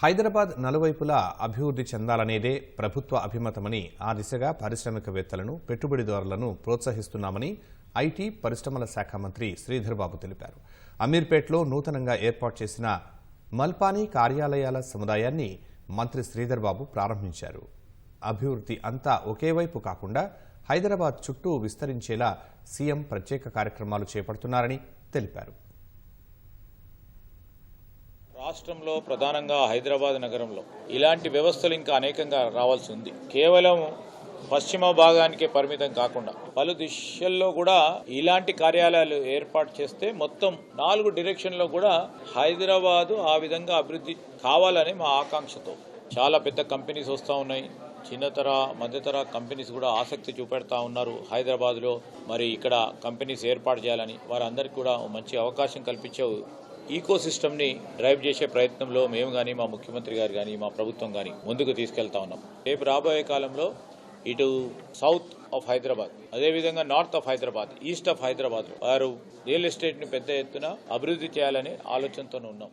హైదరాబాద్ నలువైపులా అభివృద్ధి చెందాలనేదే ప్రభుత్వ అభిమతమని, ఆ దిశగా పారిశ్రామికవేత్తలను, పెట్టుబడిదారులను ప్రోత్సహిస్తున్నామని ఐటీ, పరిశ్రమల శాఖ మంత్రి శ్రీధర్ బాబు తెలిపారు. అమీర్పేట్లో నూతనంగా ఏర్పాటు చేసిన మల్పానీ కార్యాలయాల సముదాయాన్ని మంత్రి శ్రీధర్ బాబు ప్రారంభించారు. అభివృద్ధి అంతా ఒకే వైపు కాకుండా హైదరాబాద్ చుట్టూ విస్తరించేలా సీఎం ప్రత్యేక కార్యక్రమాలు చేపడుతున్నారని తెలిపారు. రాష్ట్రంలో ప్రధానంగా హైదరాబాద్ నగరంలో ఇలాంటి వ్యవస్థలు ఇంకా అనేకంగా రావాల్సి ఉంది. కేవలం పశ్చిమ భాగానికే పరిమితం కాకుండా పలు దిశల్లో కూడా ఇలాంటి కార్యాలయాలు ఏర్పాటు చేస్తే మొత్తం 4 డైరెక్షన్లో కూడా హైదరాబాదు ఆ విధంగా అభివృద్ధి కావాలని మా ఆకాంక్షతో చాలా పెద్ద కంపెనీస్ వస్తూ ఉన్నాయి. చిన్నతర మధ్యతర కంపెనీస్ కూడా ఆసక్తి చూపెడతా ఉన్నారు. హైదరాబాద్లో మరి ఇక్కడ కంపెనీస్ ఏర్పాటు చేయాలని వారందరికీ కూడా మంచి అవకాశం కల్పించే ఈకో సిస్టమ్ని డ్రైవ్ చేసే ప్రయత్నంలో మేము కానీ, మా ముఖ్యమంత్రి గారు కానీ, మా ప్రభుత్వం కానీ ముందుకు తీసుకెళ్తా ఉన్నాం. రేపు రాబోయే కాలంలో ఇటు సౌత్ ఆఫ్ హైదరాబాద్, అదేవిధంగా north of Hyderabad, east of Hyderabad వారు రియల్ ఎస్టేట్ని పెద్ద ఎత్తున అభివృద్ధి చేయాలనే ఆలోచనతో ఉన్నాం.